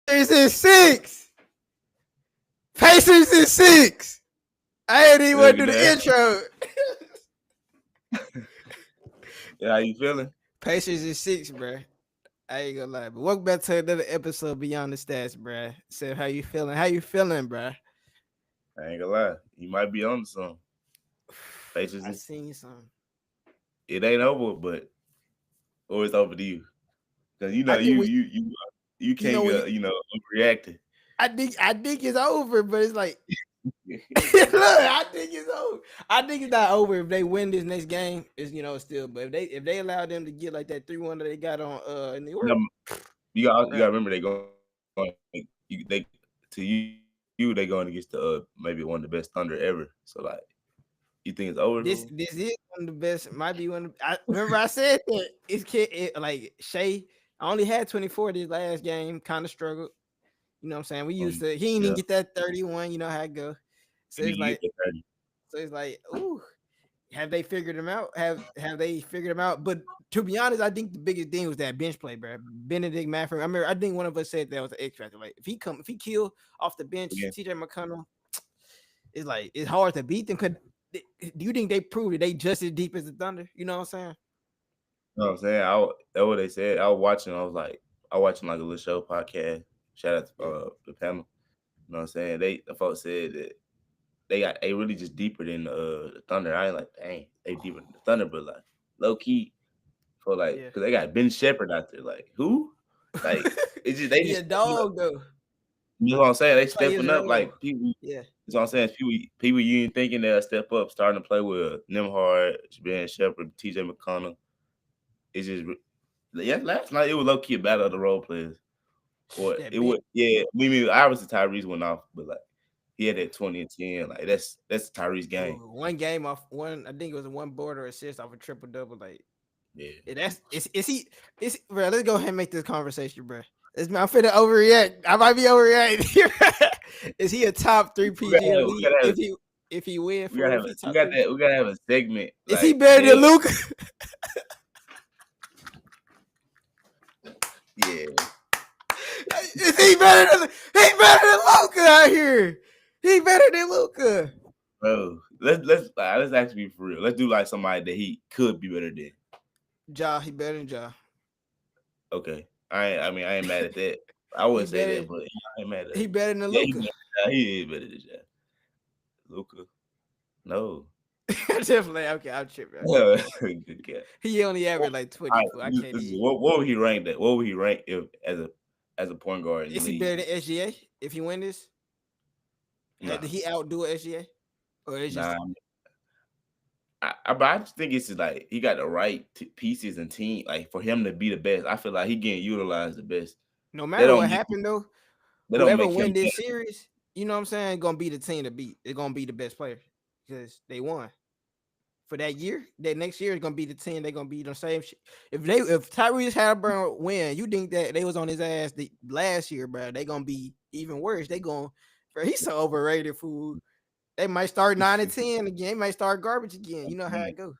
Pacers in six. Pacers in six. I ain't even want to do the intro. Yeah, how you feeling? Pacers in six, bruh. I ain't gonna lie. But welcome back to another episode Beyond the Stats, bruh. Seth, how you feeling? How you feeling, bruh? I ain't gonna lie. You might be on some. Patience I is seen some. it ain't over, but always over to you. Cause you know I think we, you you know, can't when you, overreact. I think it's over, but it's like, look, I think it's over. I think it's not over if they win this next game. It's still, but if they allow them to get like that 3-1 that they got on New York, You gotta bruh. remember they going they going against the maybe one of the best Thunder ever. So like, you think it's over? Fool? This is one of the best. Might be one. I remember I said that like Shea. I only had 24 this last game. Kind of struggled. You know what I'm saying? We used to. He didn't even Yeah, get that 31. You know how it go. So and it's then you like. get the 30. So it's like. Ooh. Have they figured him out? Have they figured him out? But to be honest, I think the biggest thing was that bench play, bro. Benedict Mathurin. I remember. I think one of us said that was an X factor. Like if he kill off the bench, Yeah. TJ McConnell, it's like it's hard to beat them. Cause do you think they proved that they just as deep as the Thunder? You know what I'm saying? You know what I'm saying? That's what they said. I was watching like a little show podcast. Shout out to Yeah. the panel. You know what I'm saying? The folks said that they really just deeper than the Thunder. I ain't like, dang, they deeper than the Thunder, but like low key for like, Yeah. cause they got Ben Shepherd out there. Like who? Like it's just they He just a stepping up. dog though. You know what I'm saying? They Play his stepping up role. like people. Yeah. That's what I'm saying. People you ain't thinking they'll step up, starting to play with Nimhard, Ben Shepherd, TJ McConnell. It's just yeah. Last night it was low key a battle of the role players. Or That it big would yeah. We mean obviously Tyrese went off, but like he had that 20 and 10. Like that's Tyrese game. one game off one. I think it was one board or assist off a triple double. Like Yeah. that's is he is bro? Let's go ahead and make this conversation, bro. I'm finna overreact. I might be overreacting. Is he a top three We gotta PG have, we elite gotta have if he win we gotta for have if he we top got three? that we gotta have a segment Is he like better than yeah, Luca? yeah. Is he better than Luca out here? He better than Luca. Bro. Let's actually be for real. Let's do like somebody that he could be better than. Ja, he better than Ja. Okay. I ain't mad at that. I He wouldn't say that, better. but I ain't mad at He it. better than Yeah, Luca. he is better than Jack. Luca. No. Definitely. Okay, I'm tripping. Good guy. He only All averaged like 20 right, points. I can't this is even. what would he rank that? What would he rank if as a point guard in the Is he league? better than SGA if he win this? Did Nah, he outdo SGA? Or it's nah. just But I just think it's just like he got the right pieces and team like for him to be the best. I feel like he getting utilized the best. no They matter don't what make happened though, they don't whoever make him win this better. series, you know what I'm saying, gonna be the team to beat. It's gonna be the best player because they won. For that year, that next year is gonna be the team. They're gonna be the same shit. If Tyrese Halliburton win, you think that they was on his ass the last year, bro? They gonna be even worse. They going, bro. He's so overrated, fool. They might start 9 and 10 again. They might start garbage again. You know how Yeah, it go.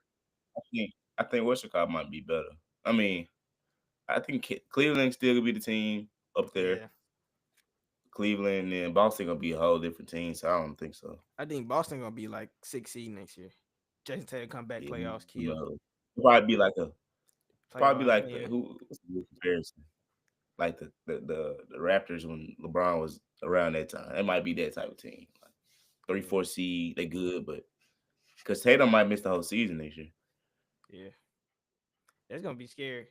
I think Western Chicago might be better. I mean, I think Cleveland still gonna be the team up there. Yeah, Cleveland and Boston gonna be a whole different team, so I don't think so. I think Boston gonna be like 6 seed next year. Jason Tatum come back, Yeah, playoffs, you kill know, probably be like a probably playoffs like win. what's the good comparison? Like the Raptors when LeBron was around that time. It might be that type of team. Like three, Yeah, 4 seed, they good, but because Tatum might miss the whole season next year. yeah. That's gonna be scary.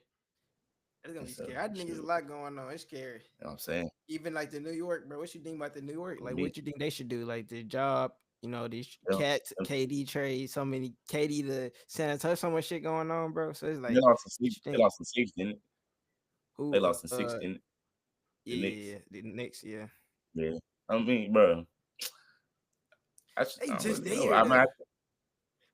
That's gonna And be so scary. I think there's a shoot, lot going on. It's scary. you know what I'm saying? Even like the New York, bro. What you think about the New York? Like, Me, what you think they should do? Like the job, these them, cats, them, KD trade, so many KD to San Antonio, so much shit going on, bro. So it's they like, lost in what six. you They think? lost in six, didn't it? They Who? lost in six, didn't it? The Yeah, yeah, Knicks. yeah. The next, yeah. Yeah. I mean, bro, They I don't just really know. there I mean, though.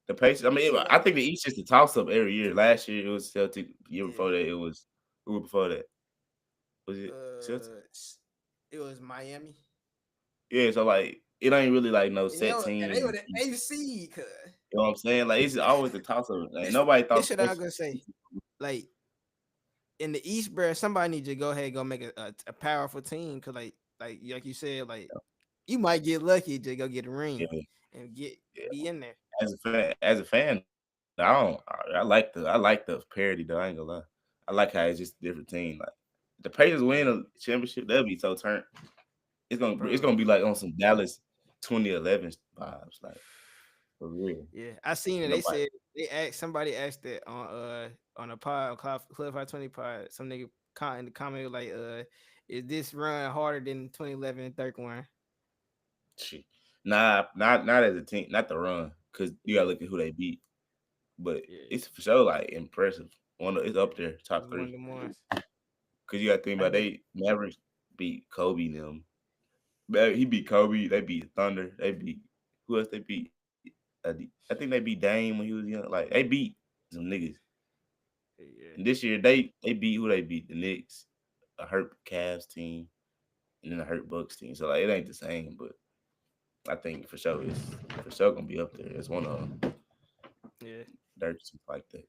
the Pacers. I mean, Yeah, I think the East is the toss up every year. Last year it was Celtic. The year yeah. before that it was who before that was it Celtic? Uh, it was Miami, Yeah. So like it ain't really like no and they set were, and team. they were the AC. Cause You know what I'm saying? Like it's always the toss up. Like this, nobody this thought the shit I was Pacers. gonna say. Like in the East, bro, somebody needs to go ahead and go make a powerful team. Cause like you said, like you might get lucky to go get a ring Yeah, and get yeah. be in there. As a fan, I like the parody though. I ain't gonna lie. I like how it's just a different team. Like the Pacers win a championship, that'll be so turned. It's Bro. gonna be like on some Dallas 2011 vibes, like for real. Yeah, I seen it. They Nobody. said they asked somebody asked that on a pod Club 520 pod. Some nigga in the comment was like is this run harder than 2011 and third one? Shit. Nah, not as a team, not the run, because you Yeah, gotta look at who they beat. But yeah, it's for sure like impressive. It's up there, it's top one of three. them ones. Cause you gotta think I about did. they Mavericks beat Kobe and them. But he beat Kobe. They beat Thunder. They beat who else? They beat. I think they beat Dame when he was young. Like they beat some niggas. Yeah, And this year they beat who they beat the Knicks, a hurt Cavs team, and then a hurt Bucks team. So like it ain't the same, but I think for sure it's for sure gonna be up there. It's one of them. yeah. Dirt like that.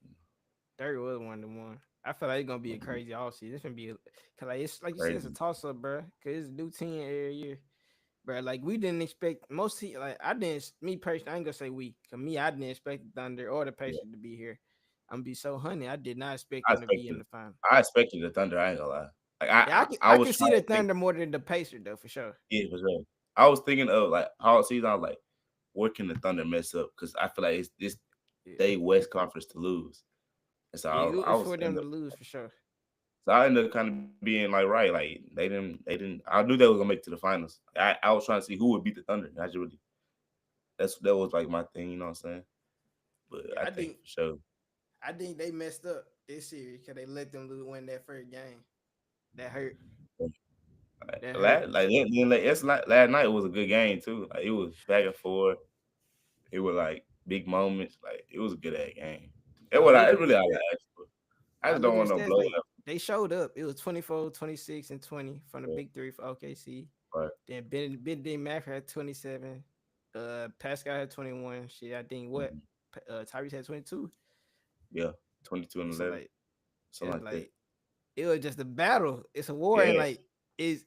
Third was one of them one. I feel like it's gonna be a crazy all season. It's gonna be cause like it's like you said, it's a Crazy. toss up, bro. Cause it's a new team every year. Bro, like we didn't expect most like I didn't me personally, I ain't gonna say we, cause me, I didn't expect the Thunder or the Yeah. Pacers to be here. I'm gonna be so honey. I did not expect I them to be in expected the final. I expected the Thunder. I ain't gonna lie. Like Yeah, I I was can see trying the to think. Thunder more than the Pacers though, for sure. Yeah, for sure. I was thinking of like all season. I was like, what can the Thunder mess up? Because I feel like it's this Yeah, they West Conference to lose. And so yeah, I it's was for them to lose for sure. I ended up kind of being like right, like they didn't. I knew they were gonna make it to the finals. I was trying to see who would beat the Thunder. That's really that was like my thing. You know what I'm saying? But Yeah, I think for sure. I think they messed up this series because they let them win that first game. That hurt. That hurt. Last night was a good game too. Like it was back and forth. It was like big moments. Like it was a good ass game. It Like was it looking really at all I asked for. I like just don't looking want at no stats, like blowout. they showed up. It was 24, 26, and 20 from the big three for OKC. But Then Ben Mac had 27. Pascal had 21. Shit, I think what mhm, Tyrese had 22. yeah, 22 and So 11, like something it's like that. like it was just a battle. It's a war, and Yeah, like is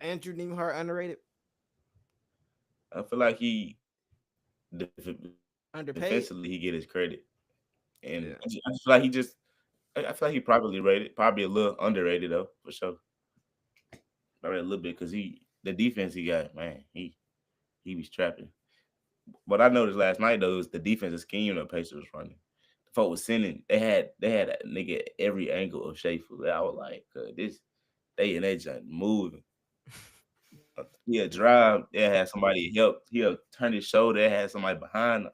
Andrew Nembhard underrated, I feel like defensively he underpaid? get his credit, and Yeah. I just feel like I feel like he probably rated, probably a little underrated though for sure, probably a little bit because the defense he got, man, he was trapping. What I noticed last night though is the defensive scheme the Pacers was running. The folk was sending, they had a nigga at every angle of Shea Food. I was like, this they and they just moving. He'll drive, they had somebody help, he'll turn his shoulder, they had somebody behind.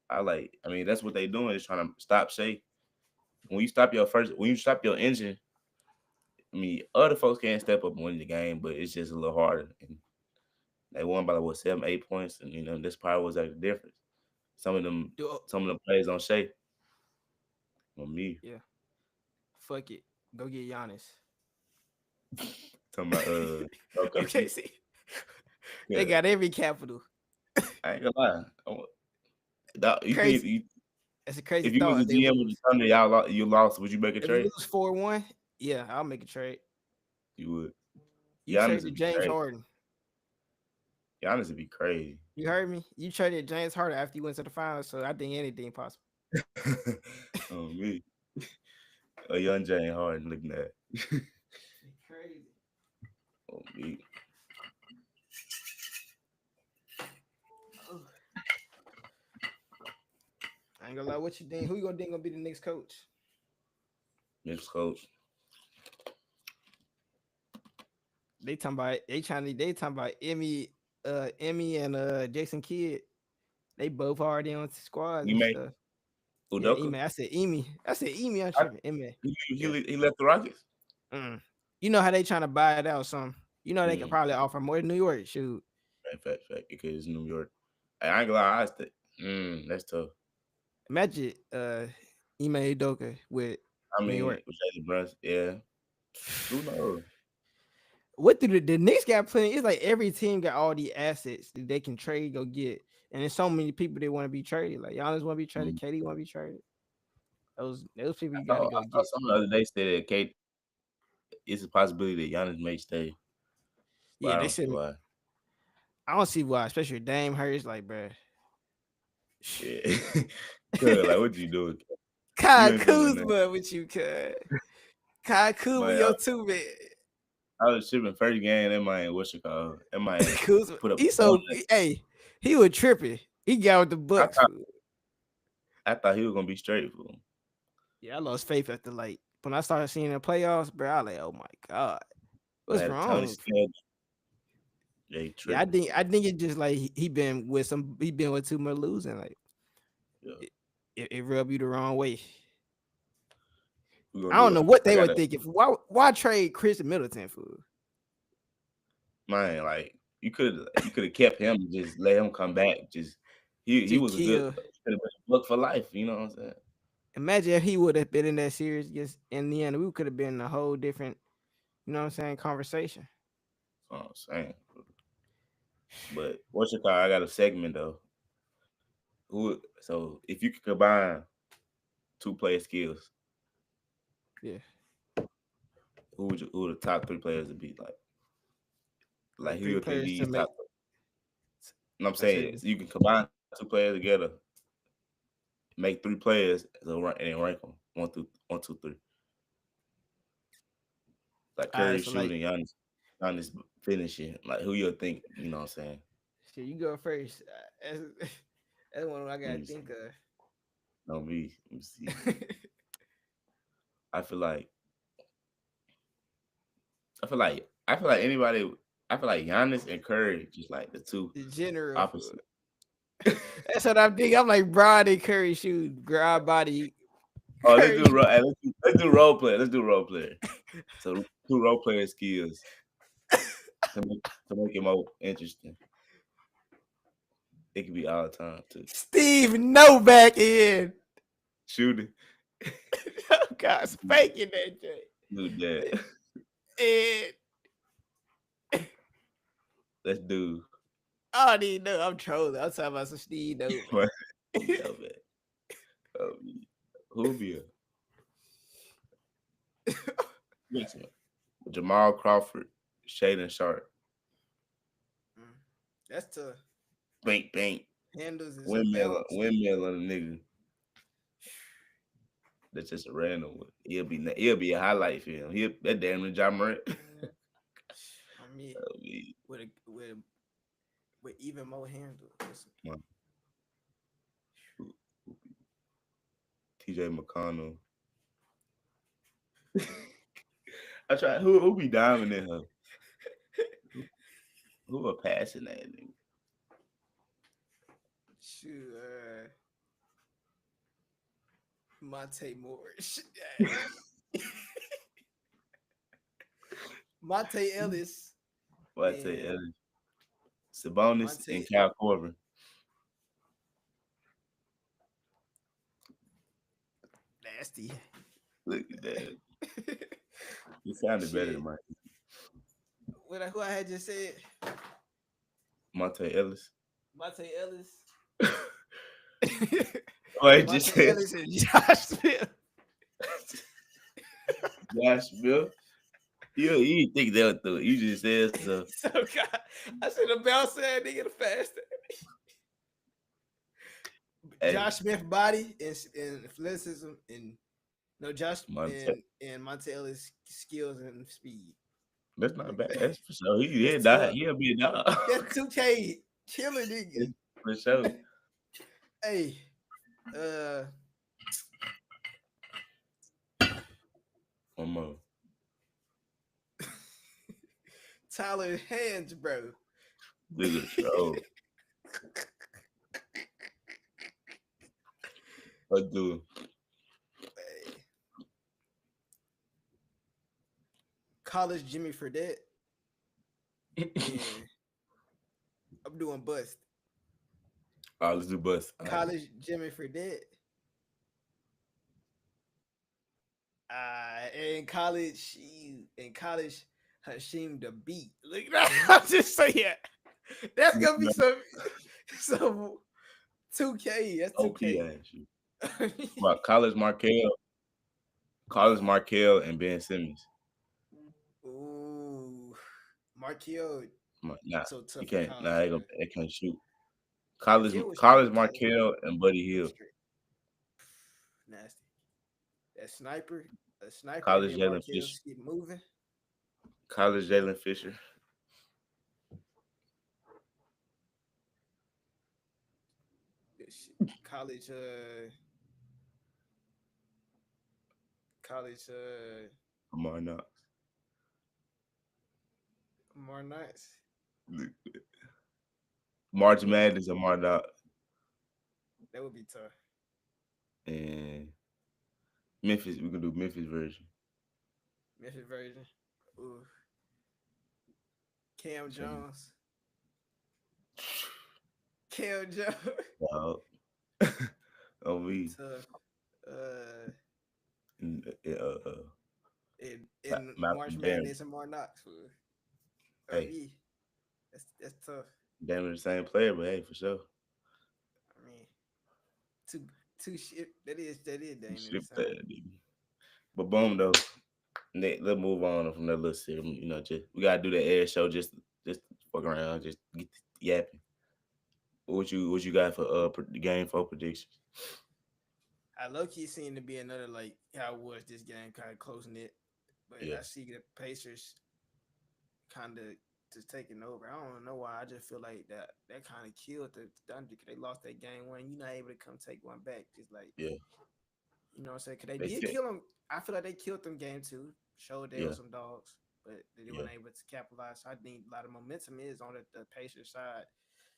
I mean, that's what they doing is trying to stop Shea. When you stop your engine, I mean, other folks can't step up and win the game, but it's just a little harder. And they won by like, what 7, 8 points, and this probably was like the difference. Some of them, Do some of them plays on Shea on me. yeah. Fuck it. Go get Giannis. Talking about Okay, OKC. see. They Yeah, got every capital. I ain't gonna lie. You think Crazy. That's a crazy if you was thought a if they GM with the lose. Thunder, you lost, would you make a If we trade? lose 4-1, yeah, I'll make a trade. You would. You Giannis traded would be James crazy. Harden. Giannis would be crazy. You heard me? You traded James Harden after you went to the finals, so I think anything possible. Oh me, a young Jane Harden looking at. Crazy. Oh me, Oh, I ain't gonna lie. What you think? Who you gonna think gonna be the next coach? Mitch coach. They talking about Emmy and Jason Kidd. They both already on squads You and made stuff. Yeah, Udoka. Emmy. I said Emmy. I'm I, tripping. Emmy. Yeah. he left the Rockets. Mm. You know how they trying to buy it out? Some. You know they could Mm, probably offer more in New York. Shoot. fact. Because it's New York. I ain't gonna lie. That's tough. Imagine Ime Udoka with I New mean, York. with Jalen Brunson, yeah. Who knows? What do the Knicks got plenty? It's like every team got all the assets that they can trade, go get. And there's so many people that want to be traded. Like Giannis want to be traded, Mm. KD want to be traded. Those people you got to I go saw get. some the other day said that it's a possibility that Giannis may stay, but Yeah, I they don't see said why. I don't see why, especially Dame Hurts. Like, bro, Yeah. Cuz, like, what you doing? You Kyle ain't doing that. Kuzma with you, cuz. Kyle Kuzma, But your two man. I was shipping first game. That might what's it called? That might Kuzma, put up he one. so hey, he was tripping. He got with the I Bucks. thought Fool. I thought he was gonna be straight for him. Yeah, I lost faith after like when I started seeing the playoffs, bro. I was like, oh my god, But what's had a Tony wrong? Snell, they Yeah, I tripping. think I think it's just like he been with too much losing. Like Yeah, it rubbed you the wrong way. we gonna I don't do know it. what I they were gotta thinking. Why trade Chris Middleton for? man, like you could have kept him and just let him come back. Just he To was a good kill. look for life. You know what I'm saying? Imagine if he would have been in that series against Indiana, we could have been in a whole different, you know what I'm saying, conversation. That's what I'm saying. But what's your call? I got a segment though. So if you could combine two player skills, Yeah, who would the top three players to be like like who three you think players these to make. top? And I'm I saying said so you can combine two players together, make three players, and then rank them one, two, three. Like all Curry right. So like, shooting, Giannis finishing. Like who you think? You know what I'm saying? shit, you go first. That's one I Let gotta me see. think of. No me. Let me see. I feel like I feel like anybody. I feel like Giannis and Curry just like the two The general opposite. food. That's what I'm thinking. I'm like Broad and Curry shoot, ground body, Oh, let's Curry do shoot. role. Hey, let's do role play. Let's do role play. So two role player skills to make it more interesting. It could be all the time too. Steve Novak in. Shooting, Oh God, spanking that do that. J. And Let's do. I don't even know. I'm trolling. I'm talking about some Steve Novak. You know that. Um, who be a next one? Jamal Crawford, Shaden Sharp, Mm, that's tough. bank bank, Handles is a windmill balance. windmill on a nigga. That's just a random one. He'll be a highlight film. That damn near John Morant. I mean, I mean, with even more handles. come on, TJ McConnell. I try who be diamond in her. Who a passing that nigga? Shoot, Monte Morris. Monte Ellis What I say, and Sabonis and Monte Cal Corbin. Nasty. Look at that. He sounded better than Shit. Mike. Who I had just said? Monte Ellis. Monte Ellis. Oh, he just Monte said Ellis and Josh Smith. Josh Bill. You didn't think that was through it. You just said so. So God, I should have bounced that nigga the faster. Hey, Josh Smith body and athleticism and no Josh Monte. and Monte Ellis skills and speed. That's not bad. That's for sure. He'll That's die. tough. He'll be a dog. That's 2K killing niggas. That's for sure. Hey, uh, One more. Tyler Hands, bro. Nigga troll. Let's do Hey, college Jimmy Fredette. it. And I'm doing bust. All right, let's do bus. All right. College Jimmy Fredette. In college, Hashim the beat. Look, I'm just saying. That's gonna be some 2K. That's OP 2K. ass you. About College Markel and Ben Simmons. Markel Nah, so you tough in can't. college, Nah, man. they can't shoot. Markel was straight College in college. Markel and Buddy He Hill. was straight. Nasty. That sniper, a sniper, and College then Jalen Markel Fisher. keep moving. College Jalen Fisher. This shit. College, college, Lamar Knox. more nights. March Who else? Madness Lamar Knox. That would be tough. And Memphis. We can do Memphis version. Memphis version. Ooh, Cam Same. Jones. Cam Jones. Dog. On me. Tough. Uh, And, in March Malcolm Bam. Madness and more Knox or Hey, me. That's tough. damn near the same player, but hey, for sure. I mean, two two shit. That is You damn near the should play same. that nigga. But boom though. Let's move on from that little segment. Just we gotta do the air show just fuck around, just get yapping. What you got for the game for predictions? I low key seem to be another like how it was this game kind of closing it, but Yeah, I see the Pacers kind of just taking over. I don't know why. I just feel like that kind of killed the Thunder because they lost that game one. You're not able to come take one back. Just like yeah. you know what I'm saying? Because they They did said, kill them. I feel like they killed them game two. Showed they were yeah, some dogs, but they yeah, weren't able to capitalize. So I think a lot of momentum is on the Pacers side.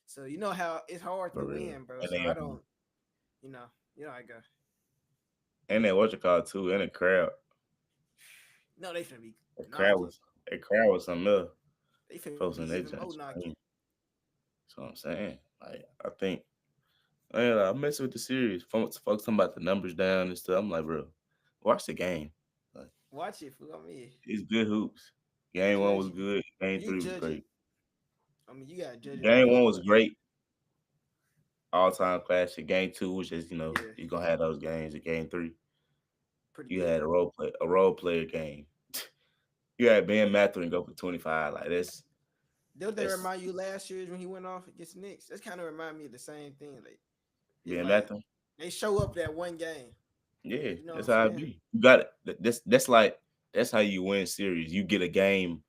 So you know how it's hard to for real. win, bro. And So I don't, you know, I go. they what you call it too, and the crowd. No, they finna be The crowd knocking. was the crowd was something else. They finna Folks be in their even more joints. knocking. That's what I'm saying. Like I think I mess with the series. Folks talking about the numbers down and stuff. I'm like, bro, watch the game. Like Watch it for me. it's good hoops. Game one Judge was it. good. Game You three was judge it. great. I mean, you gotta judge it on Game one game was one. great. All time classic. Game two was just Yeah, you gonna have those games. In game three, pretty you good. had a role player game. You had Ben Mathurin go for 25. Like Don't they that's remind you last year's when he went off against the Knicks? That's kind of remind me of the same thing. Like it's Ben like Mathurin. they show up that one game. Yeah, You know what I'm that's how it saying? be. You got it. That's how you win series. You get a game.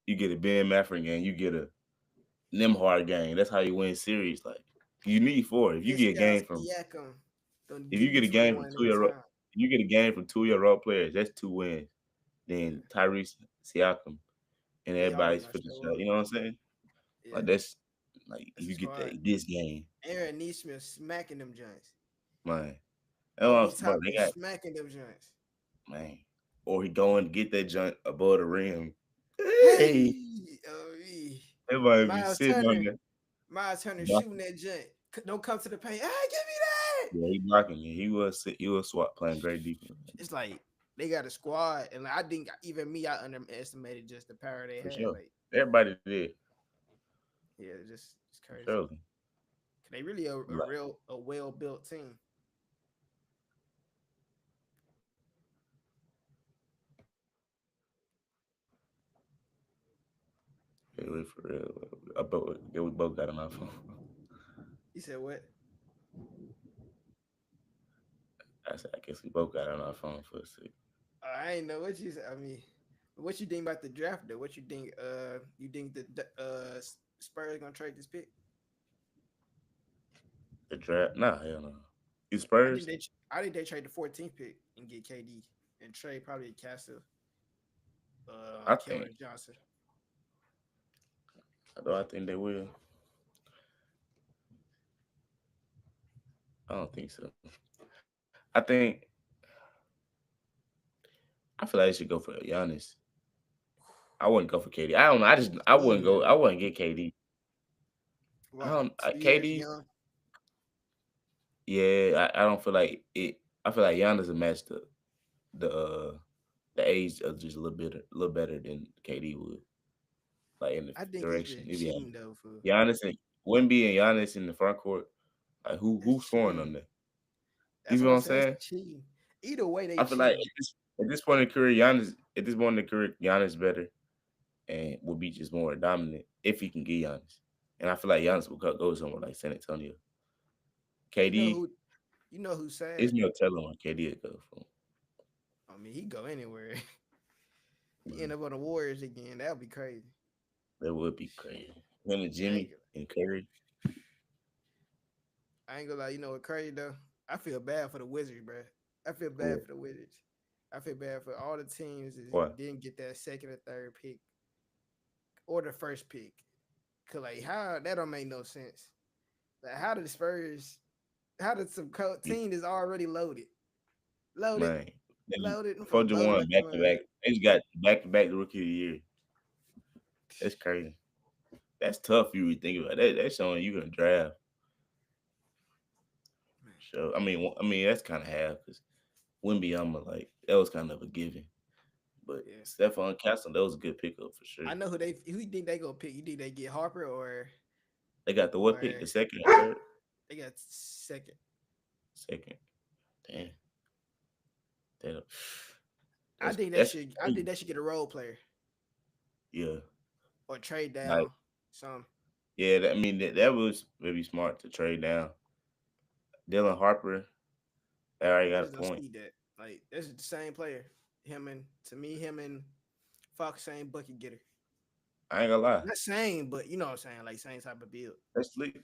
You get a Ben Mathurin game. You get a Nimhard game. That's how you win series. Like you need four. Pascal Siakam don't If give you you get a game from 21 two every year time. if you get a game from 2 year role players, that's two wins. Yeah, Then Tyrese Siakam and they always everybody's gonna finishing show shot. up. You know what I'm saying? Yeah, Like that's like that's if a you get squad. this game, Aaron Neesmith smacking them joints. man. Obi Bro, they Toppin got smacking them joints. man. Or he go and get that joint above the rim. Hey, Hey, they might be Miles sitting on Turner, there. Miles Turner shooting Blocking. that joint. Don't come to the paint. Hey, give me that. Yeah, he blocking me. He was swat playing great defense It's like they got a squad, and like, I think even me, I underestimated just the power they for had. sure. Like, Everybody did yeah, just it's for crazy. sure. They really a Like, real a well built team. yeah, we for real. Yeah, we both got on our phone. You said what? I said, I guess we both got on our phone for a sec. I ain't know what you said. I mean, what you think about the draft though? What you think? You think the Spurs gonna trade this pick? The draft? Nah, hell no. You I think Spurs? I think they trade the 14th pick and get KD and trade probably Castle, I think. Keldon Johnson. Although I think they will. I don't think so. I think. I feel like they should go for Giannis. I wouldn't go for KD. I don't know. I wouldn't go. I Mm, wouldn't get KD. I why? don't. 2 years KD. young. Yeah, I don't feel like it. I feel like Giannis would match the the age of just a little better than KD would. Like in the I think it's direction. just If you cheating had though. For Giannis and Wemby and Giannis in the front court, like that's who's scoring cheating. on that? You That's feel what what I'm I'm saying. That's saying? cheating. Either way, they I feel like cheating. at this point in the career, Giannis at this point in the career, Giannis better. and will be just more dominant if he can get Giannis. And I feel like Giannis will go somewhere like San Antonio. You know KD, who? You know who's sad? it's no telling where KD will go from. I mean, he go anywhere. He end Man, up on the Warriors again. That would be crazy. that would be crazy. Him and I ain't, Jimmy and Curry. I ain't gonna lie. You know what crazy though? I feel bad for the Wizards, bro. I feel bad What? for the Wizards. I feel bad for all the teams that What? didn't get that second or third pick or the first pick. Cause like how that don't make no sense. Like how did the Spurs? How did some team is already loaded, Man, loaded Four from loaded one like a back to mug. back. They just got back to back the rookie of the year. That's crazy. That's tough. You really think about that. That's showing you gonna draft. Man, So I mean that's kind of half because Wimbyama like that was kind of a given. But yeah. Stephon Castle, that was a good pickup for sure. I know who you think they gonna pick. You think they get Harper They got the what pick? or The second or third? they got second? Second. Damn. That, I that's think they that's should. I think crazy. they should get a role player Yeah. or trade Like down some. yeah, that was maybe smart to trade down. Dylan Harper, they already I got a just don't point. see that. Like this is the same player. Him and to me, him and Fox same bucket getter. I ain't gonna lie. Not same, but you know what I'm saying. Like same type of build. That's slick.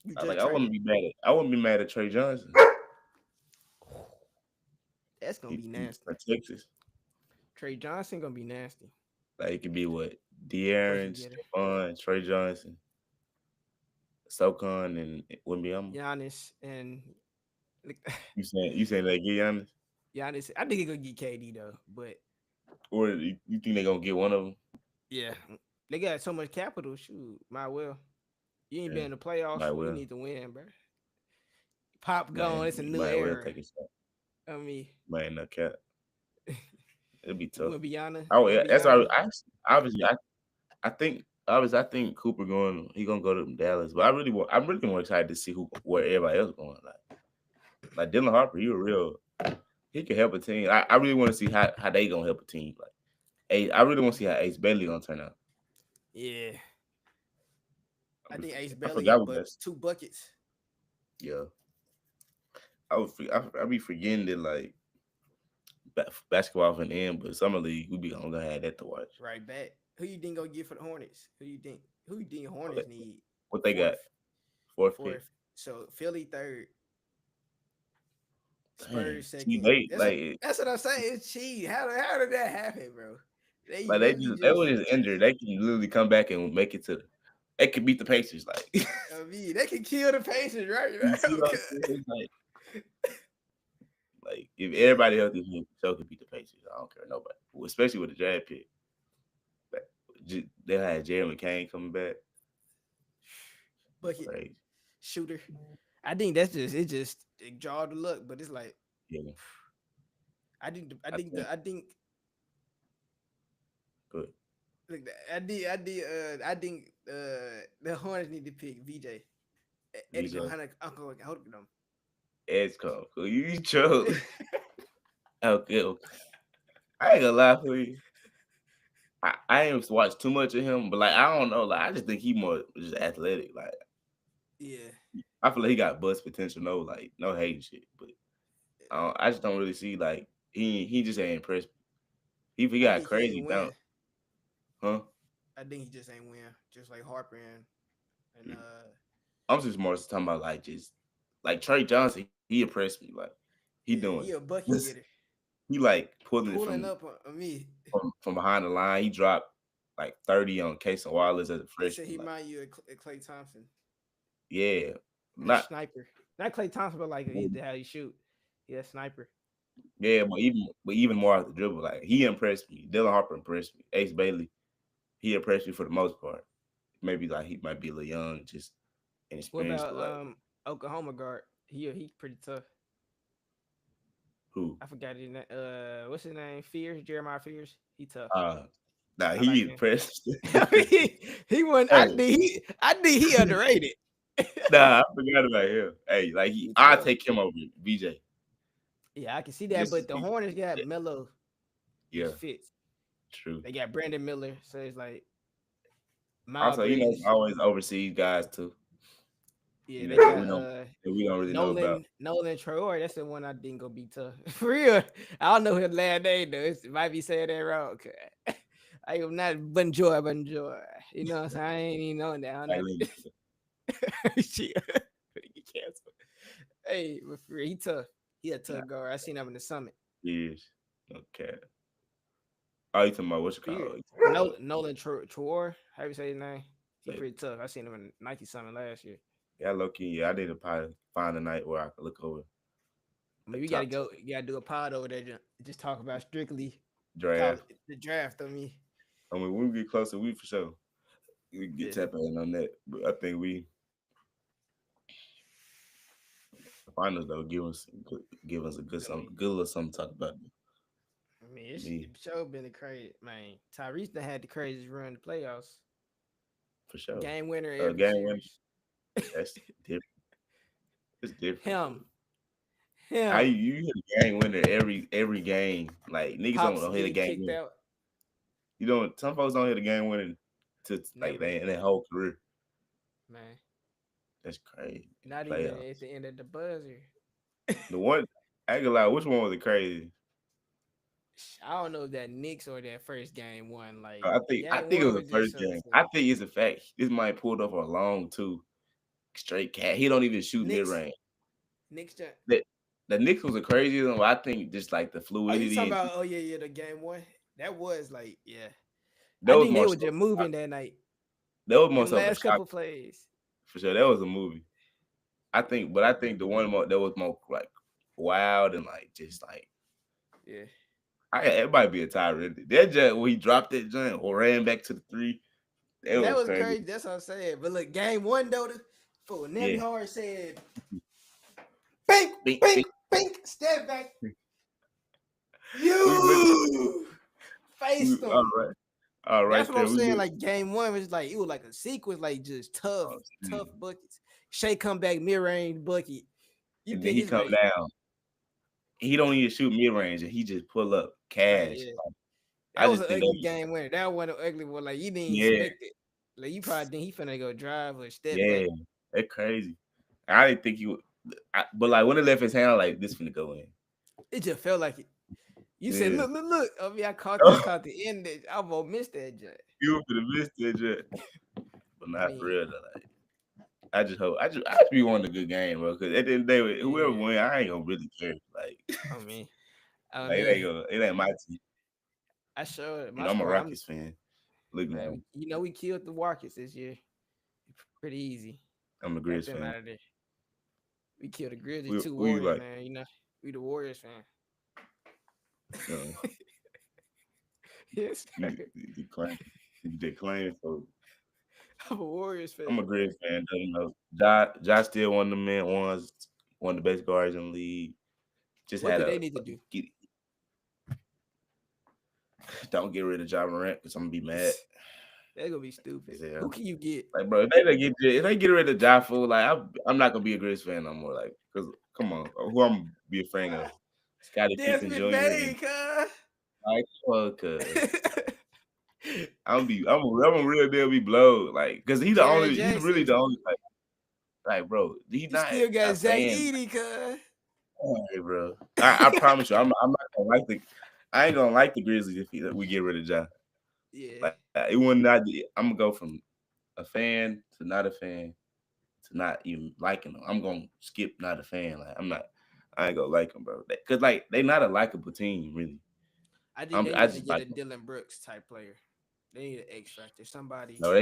You I like just traded. I wouldn't be mad at Trey Johnson. That's gonna be He nasty. for Texas. Trey Johnson gonna be nasty. Like it could be what? Bucket De'Aaron, getter. Stephon, Trey Johnson, Socon, and Wimbyama. Giannis and You saying they get Giannis? Giannis. I think he gonna get KD though, but Or you think they gonna get one of them? yeah, they got so much capital. Shoot, might well. You ain't Yeah, been in the playoffs. might You well. need to win, bro. Pop gone. Man, It's a you new might well era. take a shot. I mean, Man, no cap. It'll be tough. Wimbyana, Oh yeah, that's Wimbyana. obviously I think obviously I think Cooper he gonna go to Dallas, but I'm really more excited to see where everybody else going. Like Dylan Harper, he can help a team. I really want to see how they gonna help a team. Like I really want to see how Ace Bailey gonna turn out. Yeah, I think Ace I Belly forgot get what that's. two buckets Yeah, I be forgetting that like basketball from the end, but summer league we be gonna have that to watch. right back. Who you think gonna get for the Hornets? Who you think? Who you think Hornets What, need what they got? fourth? Fourth pick. Fourth. So Philly third, Dang. Spurs See, second. they like That's what I'm saying. It's cheat. How did that happen, bro? They like literally they just. was just injured. They can literally come back and make it to. They could beat the Pacers. Like I mean, they can kill the Pacers right you now. see what I'm saying? It's like if Yeah, everybody else is here, so could beat the Pacers. I don't care nobody, well, especially with the draft pick. Like, they had Jerry McCain coming back. bucket Crazy. shooter. I think that's just it. Just it draw the luck, but it's like Yeah, I think I think I think good. look, I think the Hornets need to pick VJ. Eddie VJ Johanna Uncle hold them. Edge come. You chose. Okay, okay. I ain't gonna lie for you. I ain't watched too much of him, but like I don't know, like I just think he more just athletic. Like Yeah, I feel like he got bust potential, no hating shit. But I just don't really see like he just ain't impressed me. He I got think he crazy ain't bounce, win. huh? I think he just ain't win. Just like Harper and I'm just more talking about like just like Trey Johnson. He impressed me. Like he yeah, doing he a bucket this. getter. He like pulling it Pulling up on me. from behind the line. He dropped like 30 on Case and Wallace as a They said freshman. he Like remind you of Clay Thompson. yeah, A not sniper. Not Clay Thompson, but like how he shoot. Yeah, sniper. yeah, but even more off the dribble. Like he impressed me. Dylan Harper impressed me. Ace Bailey, he impressed me for the most part. Maybe like he might be a little young, just What inexperienced, about but like Oklahoma guard? He pretty tough. who? I forgot his name. What's his name? Fears, Jeremiah Fears. He tough. Uh nah, I he like him. impressed. I mean, he wasn't. Hey, I think he underrated. nah, I forgot about him. Hey, like He I tough. take him over VJ. Yeah, I can see that. Just But the Hornets got Melo, yeah, which fits. True. They got Brandon Miller, so it's like Miles Also, you know, it's Bridges. always overseas guys too. Yeah, You they know that got we don't really know about. Nolan Traore. That's the one I think gonna be tough for real. I don't know his last name though. It might be saying that wrong. I am not Bonjour. You know what I'm saying? I ain't even knowing that. I'm Like, not shit. Get canceled. Hey, but for real, he tough. He a nah, tough guard. I seen him in the summit. years. Okay. Oh, you talking about what's it Period. called? Nolan Traore. How you say his name? He Say, pretty tough. I seen him in Nike Summit last year. yeah, low key. Yeah, I need to probably find a night where I can look over I the mean, we gotta top go. You gotta do a pod over there. Just talk about strictly draft. college, the draft. I mean, I mean, when we get closer, we for sure we can get yeah, tapping on that. But I think we the finals though give us a good I mean, good little something to talk about. it's Me sure been a crazy man. Tyrese done had the craziest run in the playoffs. for sure. Game winner every Game winner. series. That's different. It's different, bro. him, How him. you hit a game winner every game? Like niggas Pops don't hit a getting game kicked winner. out. You don't. Some folks don't hit a game winner to like Never, they in their whole career. man. That's crazy. Not even Playoffs. at the end of the buzzer. The one I ain't gonna lie, which one was the crazy? I don't know if that Knicks or that first game one. Like I game think it one was the was just first something game. to I me. think it's a fact. This might pulled up a long two straight cat. He don't even shoot mid Knicks, range. Knicks. The the Knicks was a crazy one. But I think just like the Oh, you fluidity talking and about? Oh yeah, the game one. That was like, yeah. that I was think they more were so just moving that night. that was more The so of a last shock couple plays. for sure. That was a movie. I think the one more that was more like wild and like just like Yeah. it might be a tyrant. That jet when he dropped that joint or ran back to the three, that That was was crazy. crazy. That's what I'm saying. But look, game one though, for Nebby Yeah. Hard said, "Bink, Bink, bink, bink. bink, step back, We look you we faced all them." right. All That's right what I'm there. We saying. look Like game one was like it was like a sequence, like just tough, oh, tough shit. buckets. Shea come back mid range bucket. You And then think he it's come like, down. He don't even shoot mid range and he just pull up man, cash. yeah. I That was just an think that ugly was game winner. That one an ugly one. Like you didn't yeah, expect it. Like you probably think he finna go drive or step back. yeah. That crazy. I didn't think he would but like when it left his hand, like this finna go in. It just felt like it. You said, Yeah. look, look, look. I mean, I caught the end. I almost missed that judge. You were finna miss that jet. But I not for mean, real though. Like I just hope I just be wanting a good game, bro. Cause at the end of the day, whoever yeah. win, I ain't gonna really care. Like, I mean, I like mean, it ain't my team. I showed You my know, I'm a score. Rockets fan. Look Man, now, we killed the Rockets this year. Pretty easy. I'm a Got Grizz them fan. out of there. We killed the Grizzlies, two Who you Warriors, like? man. We the Warriors fan. Uh, Yes, sir. you decline. You decline. So I'm a Warriors I'm a fan. Grizz fan. Though, you know, Josh still one of the men ones, one of the best guards in the league. Just What had do a they need to do? get, don't get rid of John Morant because I'm gonna be mad. They're gonna be stupid. As hell. Who can you get? Like, bro, if they get rid of Ja Fool, like I'm not gonna be a Grizz fan no more. Like, cause come on, who I'm gonna be a fan of? Scottie Pippen Desmond Jr. and Bain, cuz. like, fuck, I'm a real deal be blowed. Like, cause Jared he's really Jackson. the only like, bro, he You not still got a Zach fan. Edey, cuz. Hey, bro, I promise you, I'm not gonna like I ain't gonna like the Grizzlies if we get rid of Ja. Yeah. Like, it would not. I'm gonna go from a fan to not a fan to not even liking them. I'm gonna skip not a fan. Like I ain't gonna like them, bro. Cause like they not a likable team, really. I think they I need to just get like a them. Dylan Brooks type player. They need an X factor. Somebody No,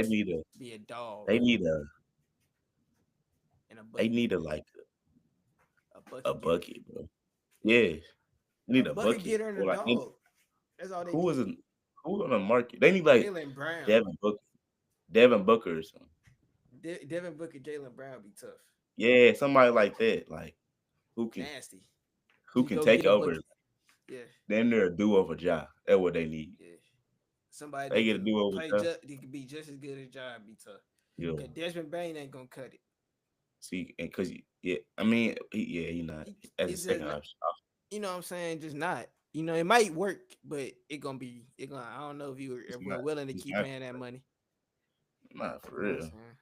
be a dog they need a and a they bucket need getter. a like A a bucket getter. bucket, bro. Yeah. Yeah, they need A a bucket bucket getter and a or like dog. That's all they who is need. in, who on the market? They need like Jalen Brown. Devin Booker, Devin Booker or something. Devin Booker, Jalen Brown be tough. Yeah, somebody like that, like who can Nasty. who Just can go take get a over. bucket. Yeah. Then they're a do over job. That's what they need. Yeah. Somebody They that get a can do over play job. they can be just as good as job be tough. Yeah. Cause Desmond Bain ain't gonna cut it. See, and cause yeah, I mean, he not He, as a he's just second not, option. you know what I'm saying? Just not. You know, it might work, but it gonna. I don't know if you It's if we're not. willing to It's keep not. paying that money. Not for You know what I'm real. saying?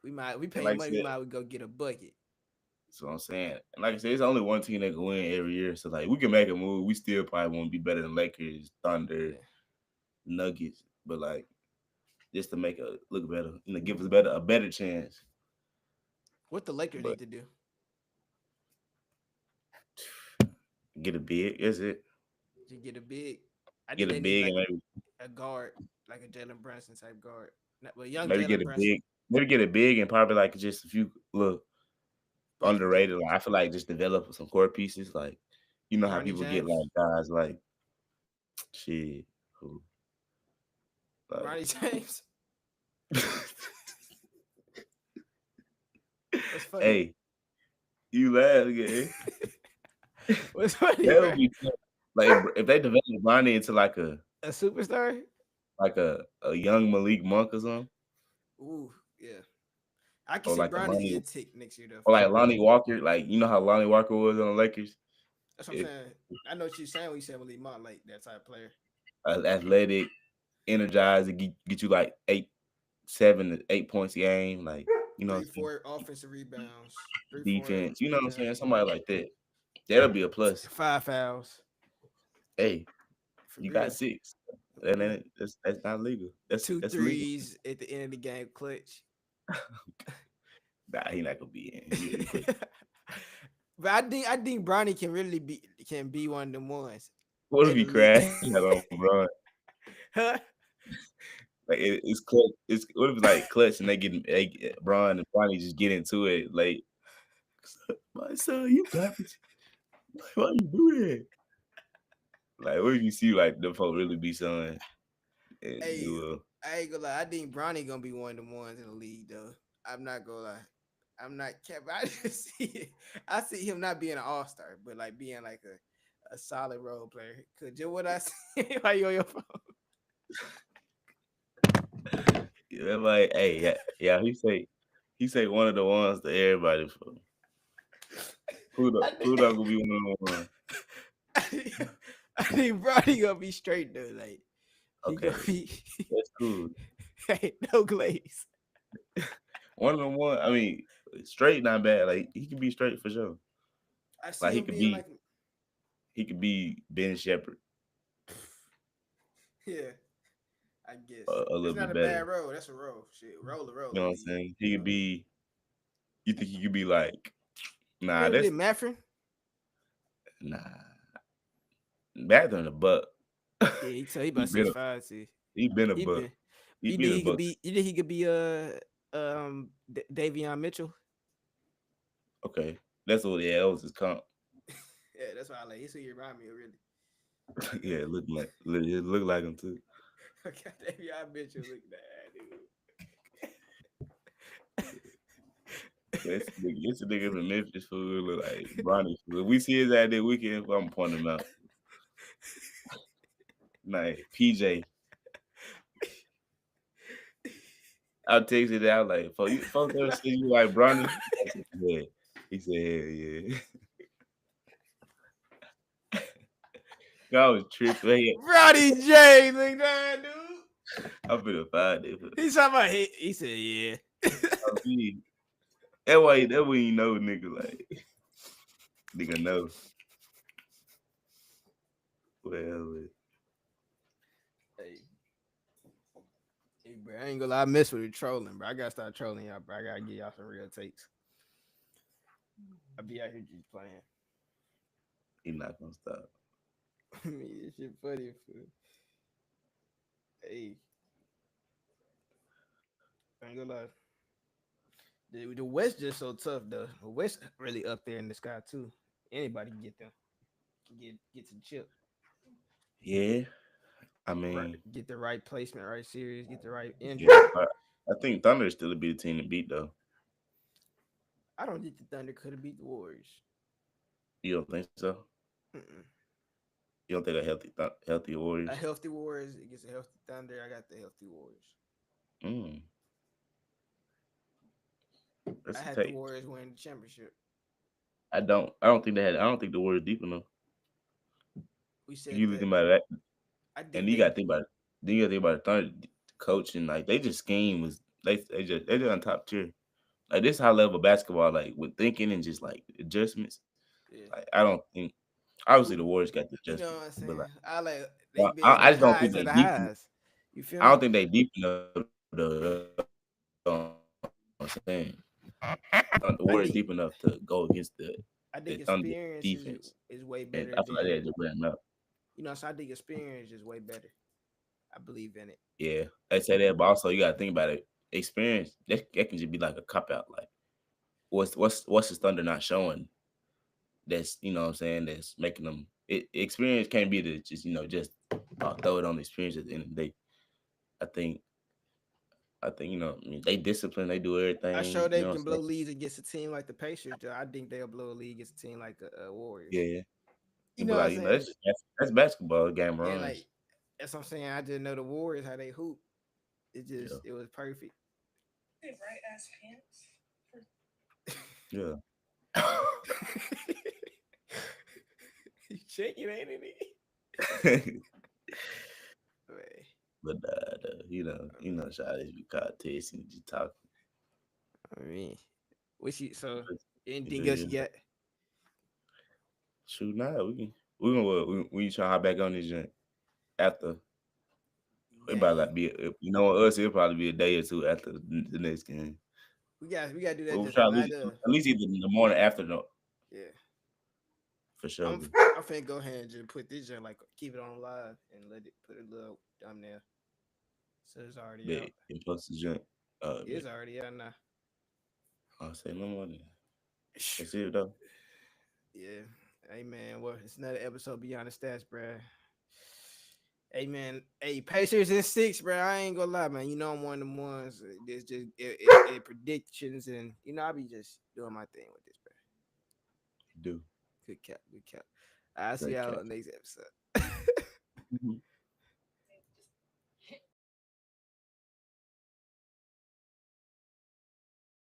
We And paying like I money. We said, might would go get a bucket. that's what I'm saying. And like I said, it's only one team that can win every year. So like we can make a move. We still probably won't be better than Lakers, Thunder, Yeah. Nuggets. But like just to make it look better, give us a better chance. What the Lakers But need to do get a big, is it? to get a big? I Get think a they need big like and maybe a guard, like a Jalen Brunson type guard. Well, young maybe get Jalen a Brunson, big, maybe get a big and probably like just a few look bench underrated. players. Like I feel like just develop some core pieces. Like you know how Bronny people get James. like guys like shit who like Bronny James. What's funny? hey, you laugh again. What's funny, That bro? would be tough. Like if they develop Bronny into A superstar? like a young Malik Monk or something, Ooh, yeah. I can or see like a Bronny Lonnie getting ticked next year though, or for like sure. Lonnie Walker, like you know how Lonnie Walker was on the Lakers. That's what I'm If saying. I know what you're saying when you said Malik Monk, like that type of player. athletic, energized, to get you like 7 to 8 points a game, like you know what Three, I'm saying? four offensive rebounds. Three, four Defense, you know what I'm saying? rebounds. Somebody like that. That'll be a plus. Five fouls. Hey, For you got real. 6. And Mhm. then that's not legal. Two That's legal. threes at the end of the game, clutch. Nah, he not gonna be in. You put But I think Bronny can be one of them ones what if at he the league. crashed out on Bron? Huh? Like it's clutch. It's what if it's like clutch and they get Bron and Bronny just get into it like my son, you garbage. Why you do that? Like what if you see like the folk really be son and Hey, do I ain't gonna lie. I think Bronny gonna be one of them ones in the league though. I'm not gonna lie. I'm not kept. I just see it. I see him not being an all star, but like being like a solid role player. Cause just what I see while you on your phone. yeah, like hey yeah he say one of the ones to everybody for I Who not think, gonna be one of the ones. I think Bronny gonna be straight though. Like he gonna Okay, be that's cool. hey, no glaze. One of them one. I mean, straight not bad. Like he could be straight for sure. I see Like him being like, he could be Ben Shepherd yeah, I guess a it's little not bit a better. bad role. That's a role. Shit, roll You know the what I'm league. saying? He could be. You think he could be like? You Nah, ever that's did Maffrin? nah. Better than a buck. Yeah, he he about been six a five. See, he been a he buck. been. He You been think a he could buck. be? You think he could be Davion Mitchell? Okay, that's what. Yeah, that was his comp. Yeah, that's why I like. He's who you remind me of, really. Yeah, it look like him too. Okay, Davion Mitchell look bad, dude. It's a nigga from Memphis food look like Bronny food. If we see his out there weekend, I'm pointing him out. Like PJ, I'll text it out like, folks ever see you like Bronny? I said, yeah. He said, yeah, yeah. I was tripping. Hey, Brody J, look that dude. I'm finna find it. He's talking about he said yeah. I mean, that way you know, nigga, like, nigga know. Well, Hey, hey, bro, I ain't gonna lie, I mess with the trolling, bro. I gotta start trolling y'all, bro. I gotta get y'all some real takes. I be out here just playing. he not gonna stop. I mean, this shit funny. Hey, I ain't gonna lie. The West just so tough though. The West really up there in the sky too. Anybody can get them. Get some chip. Yeah, I Right, mean, get the right placement, right series, get the right yeah, injury. but I think Thunder is still a big team to beat, though. I don't think the Thunder could have beat the Warriors. You don't think so? Mm-mm. You don't think healthy A Warriors? healthy Warriors against a healthy Thunder. I got the healthy Warriors. Mm, I that's a had the take. Warriors win the championship. I don't think they had. I don't think the Warriors deep enough. We You said really think that. about that, I and think you they. got to think about it. Then you got to think about the third coach and like they just scheme was they just on top tier. Like this high level basketball, like with thinking and just like adjustments. Yeah. Like I don't think obviously Who? the Warriors got the You know adjustment, what I'm but like saying? I like they well, been I the just don't think highs they of the deep. highs. You feel I don't me? think they deep enough. Though, you know what I'm saying the Warriors deep enough I to think go against the I Thunder think defense, experience is way and I better feel like they're than just wearing up. so I think experience is way better. I believe in it. Yeah, they say that, but also you got to think about it. Experience that can just be like a cop out. Like what's the Thunder not showing? That's what I'm saying. That's making them. Experience can't be the just just throw it on the experience at the end of the day. I think I mean, they discipline, they do I everything. sure You they know what can I'm blow saying? leads against a team like the Pacers. Though. I think they'll blow a lead against a team like the Warriors. Yeah, You but know what I'm like saying? that's basketball game Yeah, runs. like that's what I'm saying. I just know the Warriors how they hoop. Yeah, It was perfect. yeah. You shaking, ain't it? Man, But Shawty's be caught texting and just talking. I mean, what you so It anything else is. you got? Shoot, nah, we gonna we try to hop back on this joint after. It about Game. like be us. It'll probably be a day or two after the next game. We gotta do But that we'll just try a at lot least of at least either in the morning after yeah. for sure. I'm finna go ahead and just put this in like keep it on live and let it put a little thumbnail. So it's already Bet out. and post the joint. It's Bet. already out now. I'll say no more. That's it though. Yeah. Hey man, well it's another episode beyond the stats, bruh. Hey man, hey Pacers in six, bro. I ain't gonna lie, man. You know I'm one of them ones. There's just predictions, and I be just doing my thing with this, bro. You do Good cap, good cap. I'll see great y'all cat. on the next episode.